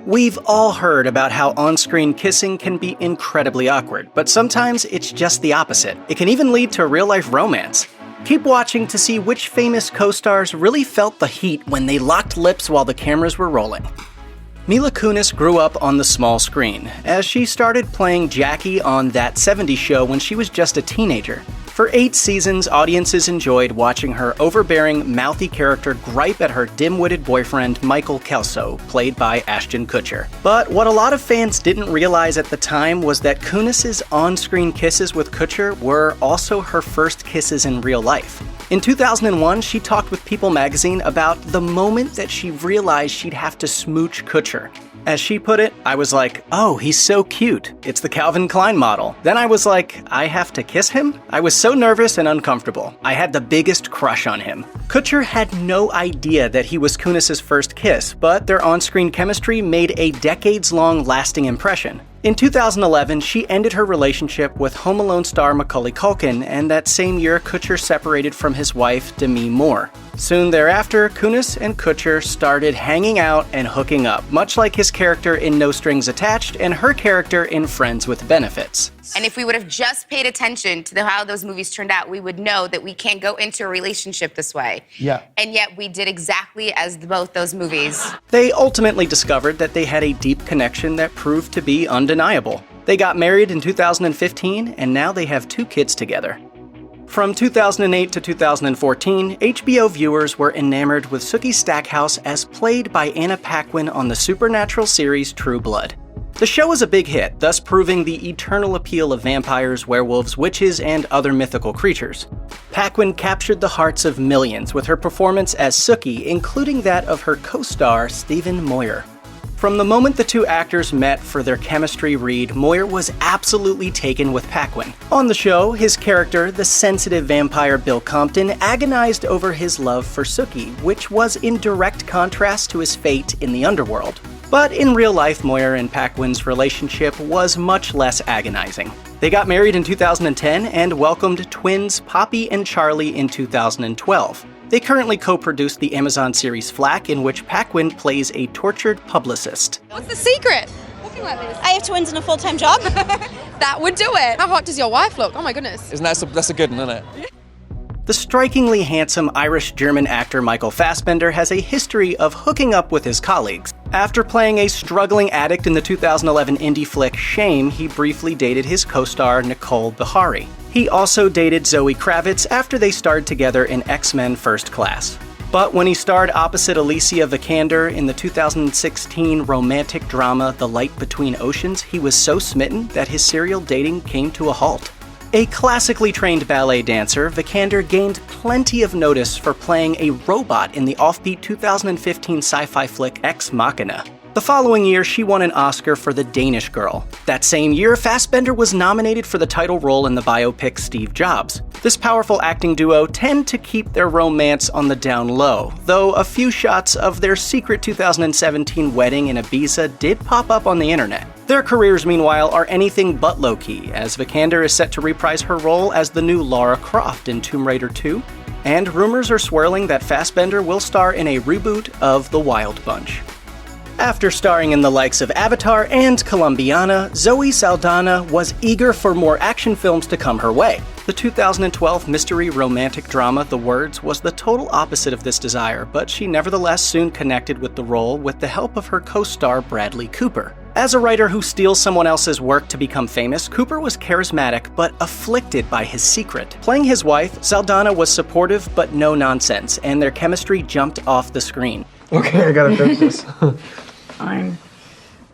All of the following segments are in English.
We've all heard about how on-screen kissing can be incredibly awkward, but sometimes it's just the opposite. It can even lead to real-life romance. Keep watching to see which famous co-stars really felt the heat when they locked lips while the cameras were rolling. Mila Kunis grew up on the small screen, as she started playing Jackie on That 70s Show when she was just a teenager. For 8 seasons, audiences enjoyed watching her overbearing, mouthy character gripe at her dim-witted boyfriend, Michael Kelso, played by Ashton Kutcher. But what a lot of fans didn't realize at the time was that Kunis' on-screen kisses with Kutcher were also her first kisses in real life. In 2001, she talked with People magazine about the moment that she realized she'd have to smooch Kutcher. As she put it, I was like, oh, he's so cute. It's the Calvin Klein model. Then I was like, I have to kiss him? I was so nervous and uncomfortable. I had the biggest crush on him. Kutcher had no idea that he was Kunis' first kiss, but their on-screen chemistry made a decades-long lasting impression. In 2011, she ended her relationship with Home Alone star Macaulay Culkin, and that same year, Kutcher separated from his wife, Demi Moore. Soon thereafter, Kunis and Kutcher started hanging out and hooking up, much like his character in No Strings Attached and her character in Friends with Benefits. And if we would have just paid attention to how those movies turned out, we would know that we can't go into a relationship this way. Yeah. And yet we did exactly as both those movies. They ultimately discovered that they had a deep connection that proved to be undeniable. They got married in 2015, and now they have 2 kids together. From 2008 to 2014, HBO viewers were enamored with Sookie Stackhouse as played by Anna Paquin on the supernatural series True Blood. The show was a big hit, thus proving the eternal appeal of vampires, werewolves, witches, and other mythical creatures. Paquin captured the hearts of millions with her performance as Sookie, including that of her co-star Stephen Moyer. From the moment the 2 actors met for their chemistry read, Moyer was absolutely taken with Paquin. On the show, his character, the sensitive vampire Bill Compton, agonized over his love for Sookie, which was in direct contrast to his fate in the underworld. But in real life, Moyer and Paquin's relationship was much less agonizing. They got married in 2010 and welcomed twins Poppy and Charlie in 2012. They currently co-produce the Amazon series Flack, in which Paquin plays a tortured publicist. What's the secret? Looking like this. I have twins and a full-time job. That would do it. How hot does your wife look? Oh my goodness. That's a good one, isn't it? The strikingly handsome Irish-German actor Michael Fassbender has a history of hooking up with his colleagues. After playing a struggling addict in the 2011 indie flick Shame, he briefly dated his co-star Nicole Behari. He also dated Zoe Kravitz after they starred together in X-Men First Class. But when he starred opposite Alicia Vikander in the 2016 romantic drama The Light Between Oceans, he was so smitten that his serial dating came to a halt. A classically trained ballet dancer, Vikander gained plenty of notice for playing a robot in the offbeat 2015 sci-fi flick Ex Machina. The following year, she won an Oscar for The Danish Girl. That same year, Fassbender was nominated for the title role in the biopic Steve Jobs. This powerful acting duo tend to keep their romance on the down low, though a few shots of their secret 2017 wedding in Ibiza did pop up on the internet. Their careers, meanwhile, are anything but low-key, as Vikander is set to reprise her role as the new Lara Croft in Tomb Raider 2, and rumors are swirling that Fassbender will star in a reboot of The Wild Bunch. After starring in the likes of Avatar and Columbiana, Zoe Saldana was eager for more action films to come her way. The 2012 mystery romantic drama The Words was the total opposite of this desire, but she nevertheless soon connected with the role with the help of her co-star Bradley Cooper. As a writer who steals someone else's work to become famous, Cooper was charismatic but afflicted by his secret. Playing his wife, Saldana was supportive but no nonsense, and their chemistry jumped off the screen. Okay, I gotta fix this. Fine.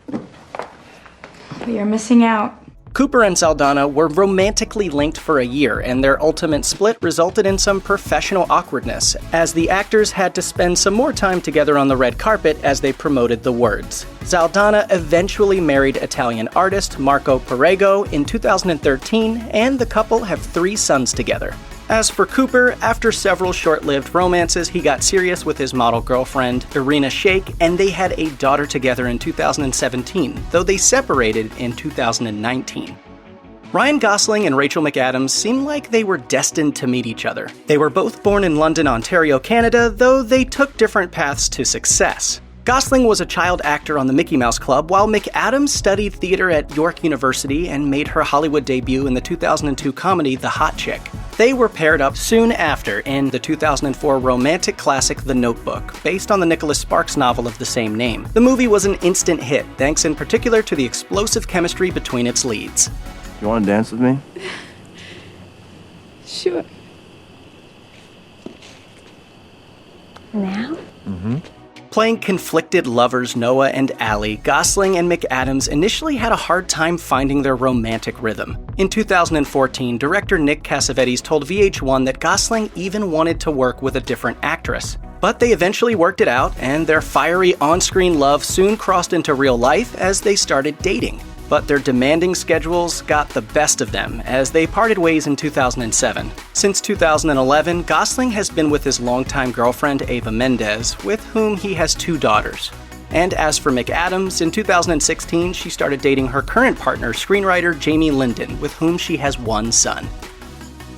But you're missing out. Cooper and Saldana were romantically linked for a year, and their ultimate split resulted in some professional awkwardness, as the actors had to spend some more time together on the red carpet as they promoted The Words. Saldana eventually married Italian artist Marco Perego in 2013, and the couple have 3 sons together. As for Cooper, after several short-lived romances, he got serious with his model girlfriend, Irina Shayk, and they had a daughter together in 2017, though they separated in 2019. Ryan Gosling and Rachel McAdams seemed like they were destined to meet each other. They were both born in London, Ontario, Canada, though they took different paths to success. Gosling was a child actor on the Mickey Mouse Club, while McAdams studied theater at York University and made her Hollywood debut in the 2002 comedy The Hot Chick. They were paired up soon after in the 2004 romantic classic The Notebook, based on the Nicholas Sparks novel of the same name. The movie was an instant hit, thanks in particular to the explosive chemistry between its leads. You want to dance with me? Sure. Now? Playing conflicted lovers Noah and Allie, Gosling and McAdams initially had a hard time finding their romantic rhythm. In 2014, director Nick Cassavetes told VH1 that Gosling even wanted to work with a different actress. But they eventually worked it out, and their fiery on-screen love soon crossed into real life as they started dating. But their demanding schedules got the best of them as they parted ways in 2007. Since 2011, Gosling has been with his longtime girlfriend Ava Mendes, with whom he has 2 daughters. And as for McAdams, in 2016 she started dating her current partner, screenwriter Jamie Linden, with whom she has 1 son.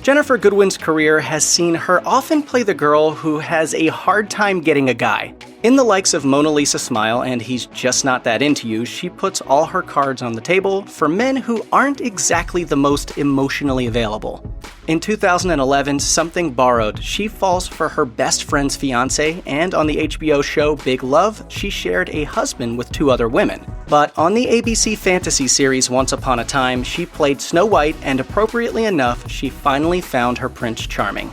Ginnifer Goodwin's career has seen her often play the girl who has a hard time getting a guy. In the likes of Mona Lisa Smile and He's Just Not That Into You, she puts all her cards on the table for men who aren't exactly the most emotionally available. In 2011, Something Borrowed, she falls for her best friend's fiancé, and on the HBO show Big Love, she shared a husband with 2 other women. But on the ABC fantasy series Once Upon a Time, she played Snow White, and appropriately enough, she finally found her Prince Charming.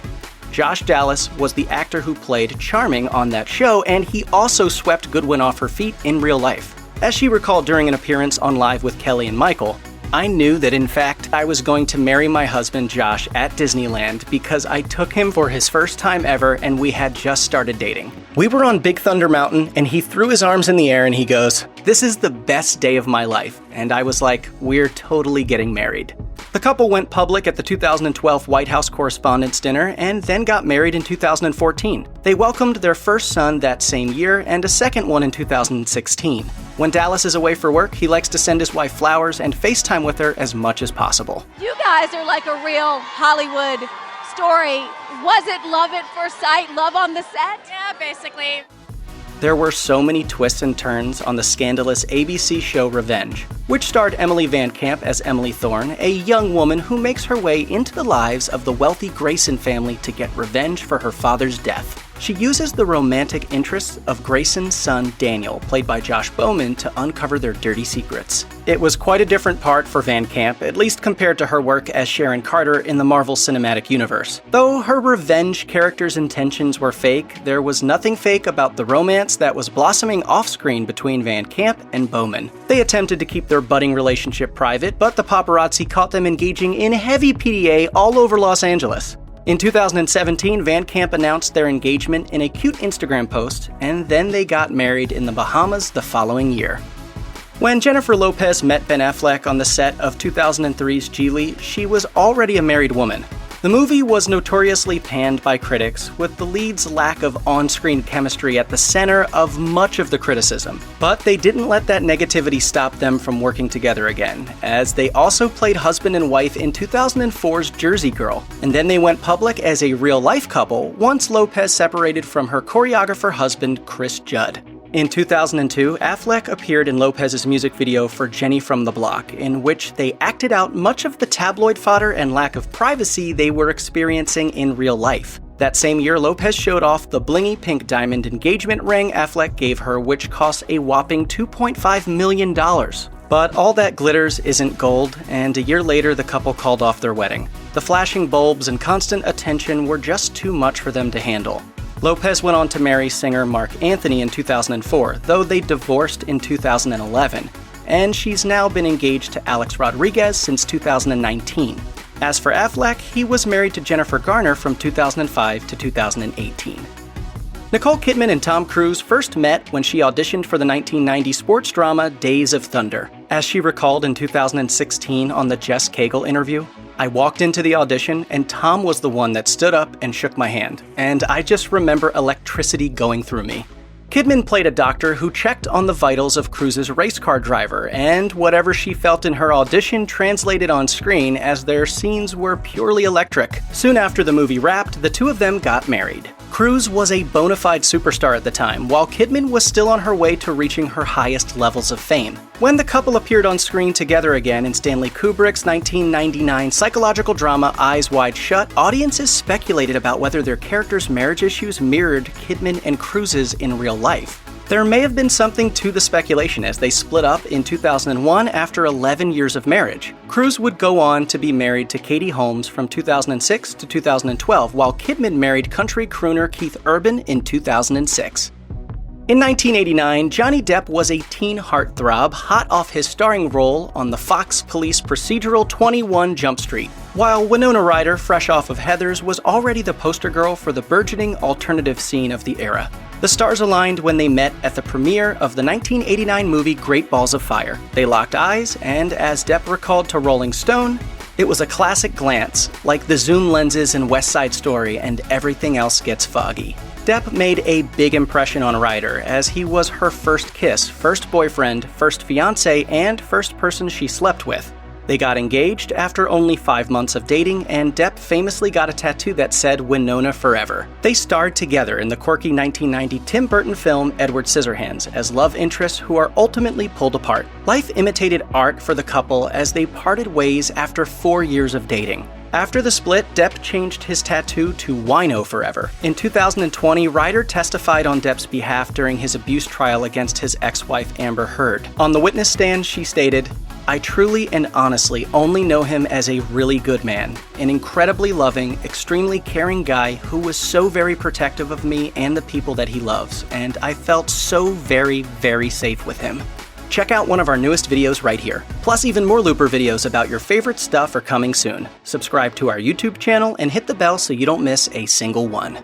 Josh Dallas was the actor who played Charming on that show, and he also swept Goodwin off her feet in real life. As she recalled during an appearance on Live with Kelly and Michael, I knew that in fact I was going to marry my husband Josh at Disneyland because I took him for his first time ever and we had just started dating. We were on Big Thunder Mountain and he threw his arms in the air and he goes, "This is the best day of my life." And I was like, "We're totally getting married." The couple went public at the 2012 White House Correspondents' Dinner and then got married in 2014. They welcomed their first son that same year and a second one in 2016. When Dallas is away for work, he likes to send his wife flowers and FaceTime with her as much as possible. You guys are like a real Hollywood story. Was it love at first sight, love on the set? Yeah, basically. There were so many twists and turns on the scandalous ABC show Revenge, which starred Emily VanCamp as Emily Thorne, a young woman who makes her way into the lives of the wealthy Grayson family to get revenge for her father's death. She uses the romantic interests of Grayson's son Daniel, played by Josh Bowman, to uncover their dirty secrets. It was quite a different part for VanCamp, at least compared to her work as Sharon Carter in the Marvel Cinematic Universe. Though her revenge character's intentions were fake, there was nothing fake about the romance that was blossoming off-screen between VanCamp and Bowman. They attempted to keep their budding relationship private, but the paparazzi caught them engaging in heavy PDA all over Los Angeles. In 2017, VanCamp announced their engagement in a cute Instagram post, and then they got married in the Bahamas the following year. When Jennifer Lopez met Ben Affleck on the set of 2003's Geely, she was already a married woman. The movie was notoriously panned by critics, with the lead's lack of on-screen chemistry at the center of much of the criticism. But they didn't let that negativity stop them from working together again, as they also played husband and wife in 2004's Jersey Girl, and then they went public as a real-life couple once Lopez separated from her choreographer husband Chris Judd. In 2002, Affleck appeared in Lopez's music video for Jenny from the Block, in which they acted out much of the tabloid fodder and lack of privacy they were experiencing in real life. That same year, Lopez showed off the blingy pink diamond engagement ring Affleck gave her, which cost a whopping $2.5 million. But all that glitters isn't gold, and a year later the couple called off their wedding. The flashing bulbs and constant attention were just too much for them to handle. Lopez went on to marry singer Mark Anthony in 2004, though they divorced in 2011, and she's now been engaged to Alex Rodriguez since 2019. As for Affleck, he was married to Jennifer Garner from 2005 to 2018. Nicole Kidman and Tom Cruise first met when she auditioned for the 1990 sports drama Days of Thunder. As she recalled in 2016 on the Jess Cagle interview, "I walked into the audition and Tom was the one that stood up and shook my hand, and I just remember electricity going through me." Kidman played a doctor who checked on the vitals of Cruise's race car driver, and whatever she felt in her audition translated on screen as their scenes were purely electric. Soon after the movie wrapped, the two of them got married. Cruise was a bona fide superstar at the time, while Kidman was still on her way to reaching her highest levels of fame. When the couple appeared on screen together again in Stanley Kubrick's 1999 psychological drama Eyes Wide Shut, audiences speculated about whether their characters' marriage issues mirrored Kidman and Cruise's in real life. There may have been something to the speculation as they split up in 2001 after 11 years of marriage. Cruise would go on to be married to Katie Holmes from 2006 to 2012, while Kidman married country crooner Keith Urban in 2006. In 1989, Johnny Depp was a teen heartthrob hot off his starring role on the Fox police procedural 21 Jump Street, while Winona Ryder, fresh off of Heathers, was already the poster girl for the burgeoning alternative scene of the era. The stars aligned when they met at the premiere of the 1989 movie Great Balls of Fire. They locked eyes, and as Depp recalled to Rolling Stone, it was a classic glance, like the zoom lenses in West Side Story and everything else gets foggy. Depp made a big impression on Ryder, as he was her first kiss, first boyfriend, first fiancé, and first person she slept with. They got engaged after only 5 months of dating, and Depp famously got a tattoo that said Winona Forever. They starred together in the quirky 1990 Tim Burton film Edward Scissorhands as love interests who are ultimately pulled apart. Life imitated art for the couple as they parted ways after 4 years of dating. After the split, Depp changed his tattoo to Wino Forever. In 2020, Ryder testified on Depp's behalf during his abuse trial against his ex-wife Amber Heard. On the witness stand, she stated, "I truly and honestly only know him as a really good man, an incredibly loving, extremely caring guy who was so very protective of me and the people that he loves, and I felt so very, very safe with him." Check out one of our newest videos right here. Plus, even more Looper videos about your favorite stuff are coming soon. Subscribe to our YouTube channel and hit the bell so you don't miss a single one.